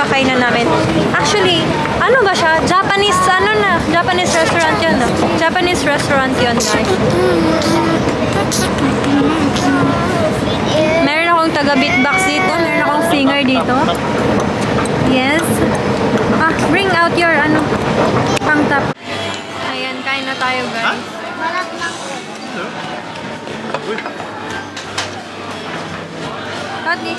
kakainan namin. Actually, ano ba siya? Japanese, Japanese restaurant yun, no? Japanese restaurant yun, guys. Meron akong taga-beatbox dito. Meron akong singer dito. Yes. Bring out your, pang top. Ayan, kain na tayo, guys. Tati.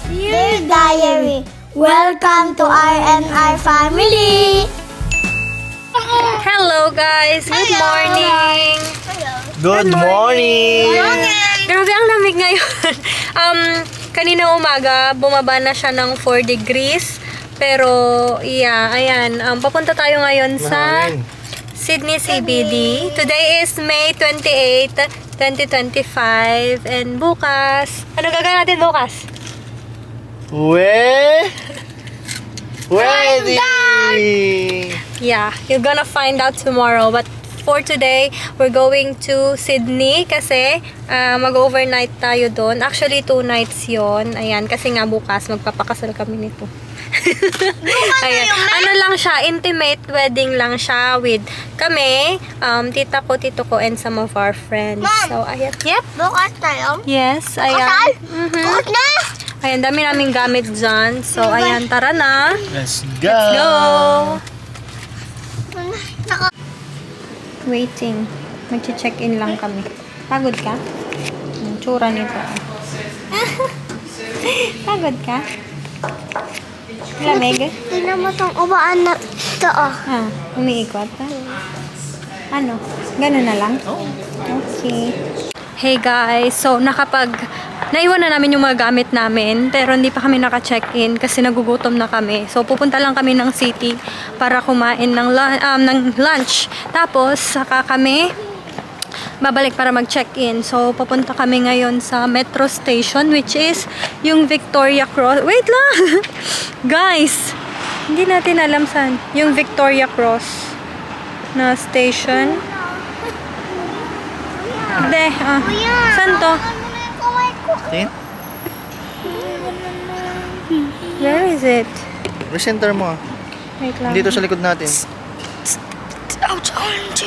Dear Diary, welcome to RNR family! Hello, guys. Good morning. Good morning! Grabe, ang lamig ngayon. Kanina umaga, bumaba na siya ng 4 degrees. Pero, yeah, ayan. Papunta tayo ngayon sa Sydney CBD. Today is May 28, 2025. And bukas, ano gagawin natin bukas? Ready! Yeah, you're gonna find out tomorrow. But for today, we're going to Sydney kasi mag-overnight tayo doon. Actually, 2 nights yon. Ayan, kasi nga bukas magpapakasal kami nito. Ayan. Ano lang siya, intimate wedding lang siya with kami, tita ko, tito ko, and some of our friends. So, ayan. Yep. Bukas tayo? Yes, ayan. Kasal? Mhm. Bukas na? Ayan, dami naming gamit dyan. So, ayan, tara na. Let's go! Let's go! Naka- Waiting. Mag-check-in lang kami. Pagod ka? Ang tsura nito. Pagod ka? Lamig? Tingnan mo tong ubaan na ito, Umiikot? Ano? Ganun na lang? Okay. Hey guys, so naiwan na namin yung mga gamit namin, pero hindi pa kami naka-check-in kasi nagugutom na kami. So pupunta lang kami ng city para kumain ng lunch. Tapos saka kami babalik para mag-check-in. So pupunta kami ngayon sa metro station, which is yung Victoria Cross. Wait lang! Guys, hindi natin alam saan. Yung Victoria Cross na station. Hindi. Saan to? Tingin? Where is it? Recenter mo. Wait lang. Dito sa likod natin. Ouch! Ouch!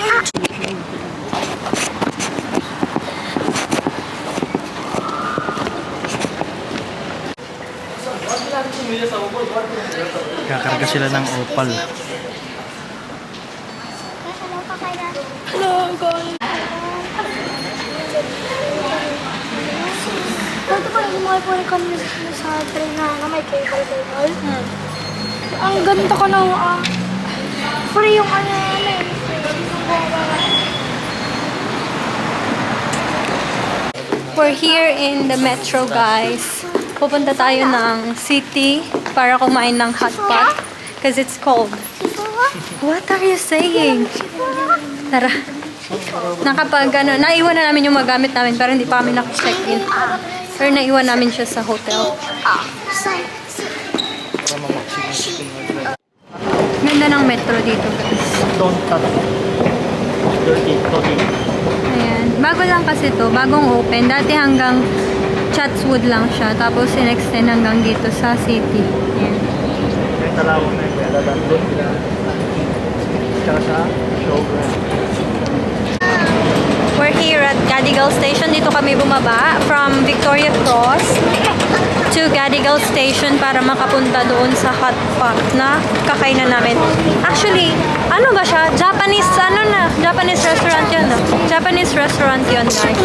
Kakarga sila ng opal. Hello, guys. Dito pa yung mga pwede kami sa train na may cable. Ang ganda ko na, free yung We're here in the metro, guys. Pupunta tayo ng city para kumain ng hot pot because it's cold. What are you saying? Tara. Naiwan na namin yung mga gamit namin pero hindi pa kami naka-check-in. Pero naiwan namin siya sa hotel. Ganda ng metro dito, guys. Don't touch. Dirty. Ayan. Bago lang kasi to, bagong open. Dati hanggang Chatswood lang siya. Tapos in-extend hanggang dito sa city. Ayan. May talawag na yung pwede doon. Tsaka sa showground. We're here at Gadigal Station. Dito kami bumaba from Victoria Cross to Gadigal Station para makapunta doon sa hot pot na kakainan namin. Actually, ano ba siya? Japanese, Japanese restaurant yun, no? Japanese restaurant yun, guys.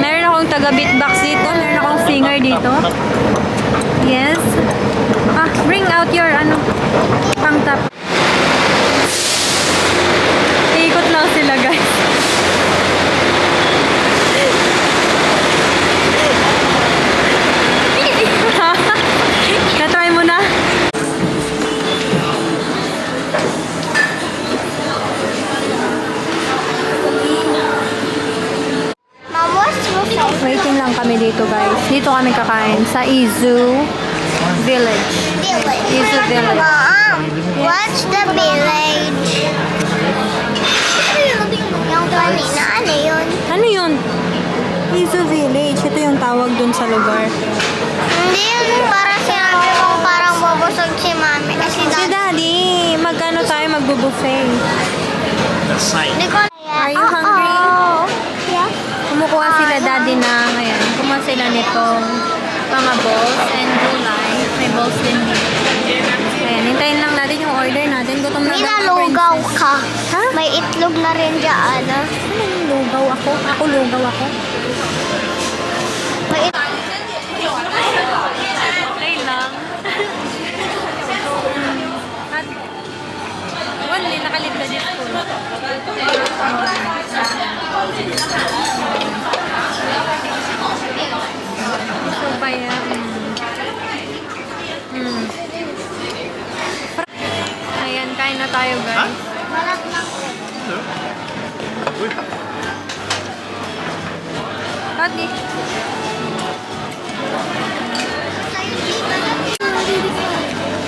Meron akong taga-beatbox dito. Meron akong singer dito. Yes. Bring out your, pang top. Ikot lang sila, guys. Na-try mo na? dito guys. Dito kami kakain sa Izu Village. Izu Village. Mom, what's the village? Yung kanina, ano yun? Ano yun? Izu Village. Ito yung tawag dun sa lugar. Hindi yun, parang sinabi mo parang bubusog si mami. Kasi Si Daddy, magkano tayo magbubuffet? The side. Hindi ko... Are you hungry? Yeah. Kumukuha sila Daddy ng, ayan, kumuha sila nitong mga balls and gulay. May balls din dito. Ayan, hintayin lang natin yung order natin. Gutom na May ba ang nalugaw princess? ka. Ha? May itlog na rin dyan. Ano yung lugaw ako? Ako lugaw ako? May itlog. Okay lang. At, wala, nakalib na dito. So, kaya, ayan, kain na tayo, guys. Uy. Rodney.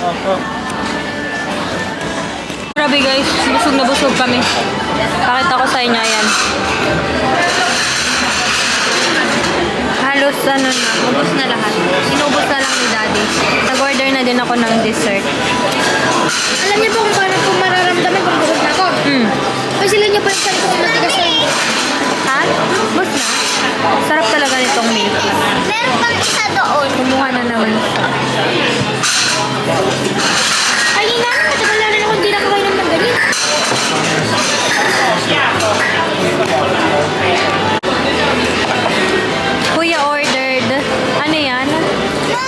Oh. Grabe guys, busog na busog kami. Pakita ko sa inyo, ayan. Halos ano na, ubos na lahat. Inubos na lang ni Daddy. Nag-order na din ako ng dessert. Alam niyo po kung paano po mararamdaman kung busog na ako? Kasi sila niyo po yung sabi ko kung matigas na yun. Ha? Ubos na? Sarap talaga nitong milk. Meron pang isa doon. Kumuha na naman. Kanina, matagal na rin ako hindi nakakainom ng ganyan. Kuya ordered, ano yan?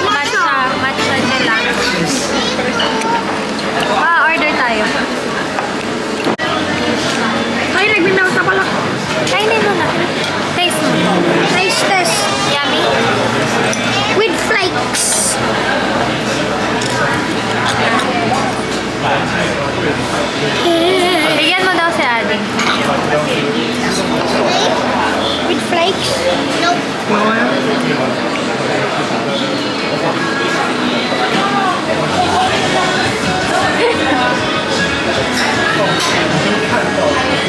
Matcha gelato. Order tayo. Ay, nagbinaw ka pala. Kainin mo na. Taste mo. Taste test. Yummy? With flakes. Bigyan mo daw si Ading. With flakes? Nope.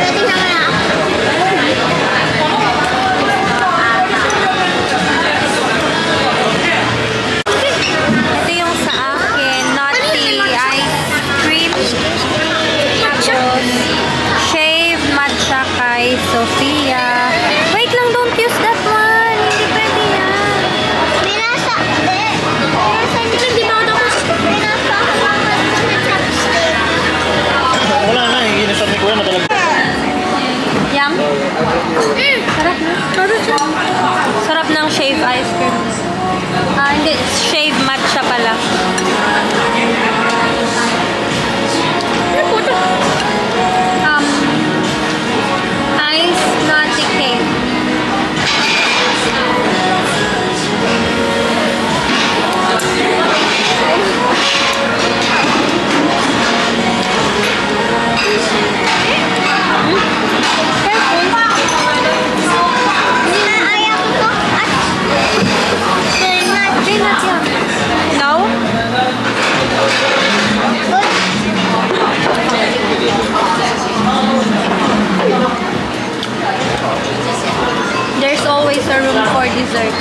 Pwede na nga. Ito yung sa akin, nutty ice cream. Tapos, shaved matcha kay Sofia. Wait lang, don't use that one. Hindi pwede yan. Binasa. Binasa niyo. Hindi ba ako tapos? Binasa ako ng chopstick. Wala na, inisap ni Kuya na talaga. Yum? Sarap na. Sarap ng shaved ice cream. Hindi. Shaved matcha pala. Ice nutty cake. Ayaw ko to. At peanut yan. No? There's always a room for dessert.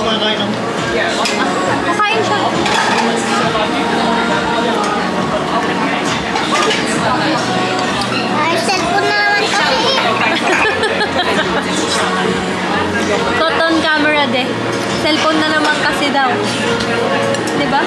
Kumakain ng... Kakain siya. Ay, cellphone na naman kasi. Toton camera de. Cellphone na naman kasi daw. Diba?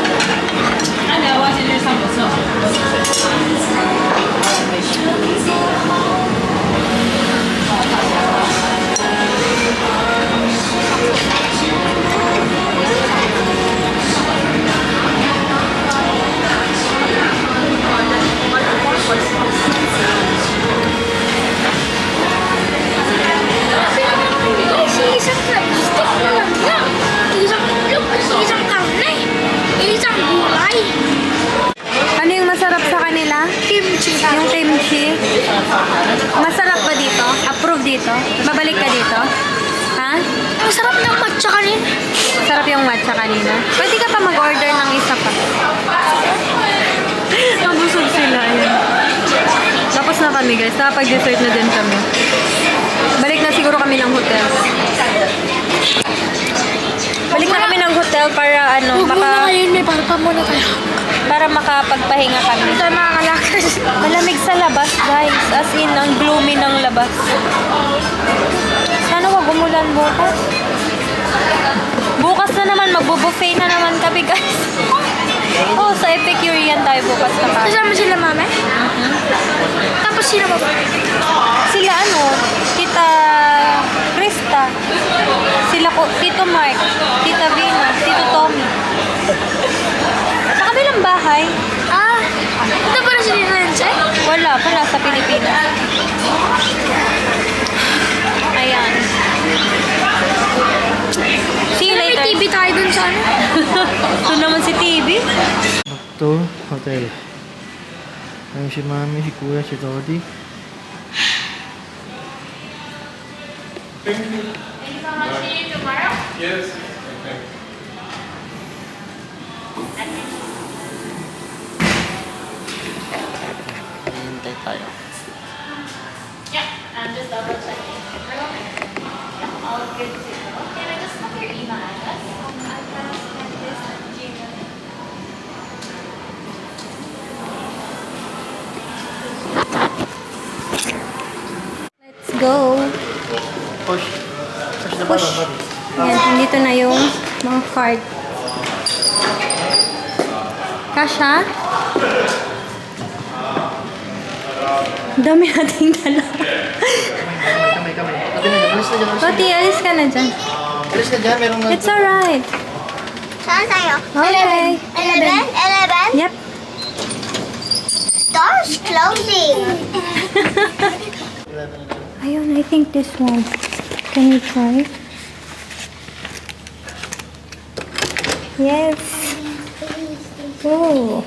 Ay, si isang na Ha? Kimchi. Yung kimchi. Masarap ba dito? Approve dito? Babalik ka dito? Ha? Ang sarap ng matcha kanina. Sarap yung matcha kanina. Pwede ka pa mag-order ng isa pa. Nabusog sila. Ayan. Tapos na kami guys. Nakapag-dessert na din kami. Balik na siguro kami ng hotel. Balik na kami ng hotel para Huwag muna ngayon, may parpa muna tayo. para makapagpahinga kami. Hindi tayo makakalakas. Malamig sa labas guys. As in, ang gloomy ng labas. Sana wag umulan bukas. Bukas na naman, magbo-buffet na naman kami guys. Oh, sa Epicurean tayo bukas na kami. Kasama sila mama? Tapos sino ba? Sila Tita Krista. Sila Tito Mark, Tita Vina, Tito Tommy. Sa kabilang bahay, Ito pala si Rense? wala sa Pilipinas. Ayan. See you May later. TV tayo dun sa ano? Ito naman si TV. Ito, hotel. Ayun si Mami, si Kuya, si Todi. Hintay tayo. Let's go. Push. Push the Push. button, buddy. Ayan, nandito na yung mga card. Kasha? Dami nating dala. Kamay. Ate na dyan, alis na dyan, Toti, alis ka na dyan. Alis na dyan, merong It's alright. Saan tayo? Okay. 11? Yep. Doors closing. Ayun, I think this one. Can you try? Yes. Oh.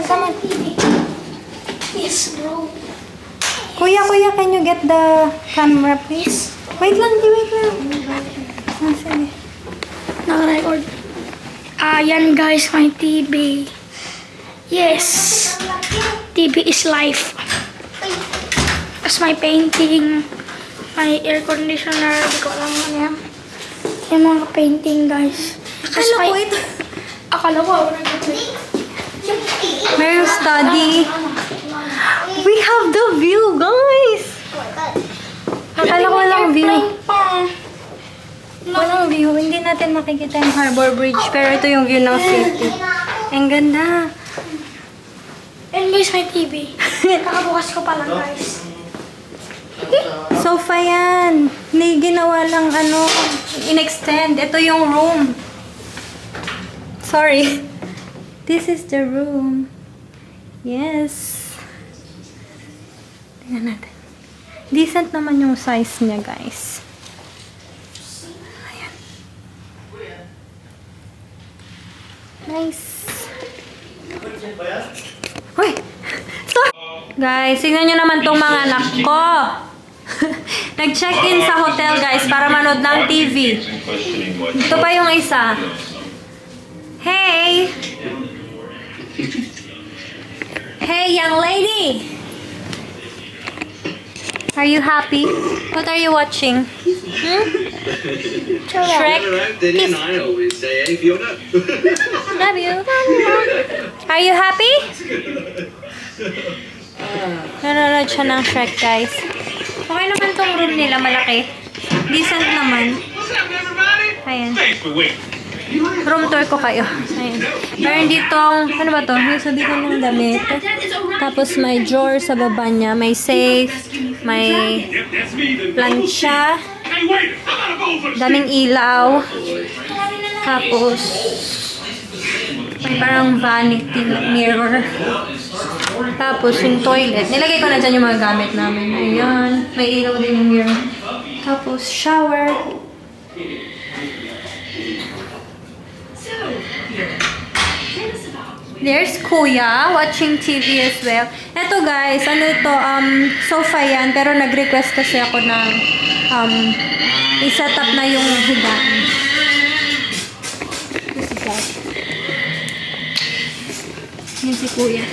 Come on. Yes, bro. Kuya, can you get the camera, please? Wait lang. Sige. Naka-record. Yan guys, my TV. Yes. TV is life. Tapos my painting, my air conditioner, di ko alam ano yan. Yung mga painting guys. Tapos Ano po may- ito? Akala ko, Meron study. We have the view, guys! Akala ko walang view. Walang view. Hindi natin makikita yung Harbor Bridge. Pero ito yung view ng city. Ang ganda. And guys, my TV. Nakabukas ko pa lang guys. Sofa yan. Hindi ginawa lang in-extend. Ito yung room. Sorry. This is the room. Yes. Tingnan natin. Decent naman yung size niya, guys. Ayan. Nice. Uy! Sorry! Guys, tingnan nyo naman tong mga anak ko. Nag-check-in sa hotel, guys, para manood ng TV. Ito pa yung isa. Hey! Hey, young lady! Are you happy? What are you watching? Shrek? Kiss. I always say, hey, Fiona. Love you. Are you happy? Nanonood siya ng Shrek, guys. Okay naman tong room nila, malaki. Decent naman. Ayan. Room tour ko kayo. Ayan. Meron ditong, ano ba to? May sabi ko ng damit. Tapos may drawer sa baba niya. May safe. May plancha. Daming ilaw. Tapos, may parang vanity mirror. Tapos yung toilet. Nilagay ko na dyan yung mga gamit namin. Ayan. May ilaw din yung mirror. Tapos shower. There's Kuya watching TV as well. Eto guys, ano to, sofa yan, pero nag-request kasi ako ng i-set up na yung higaan. This is that. Yan si Kuya.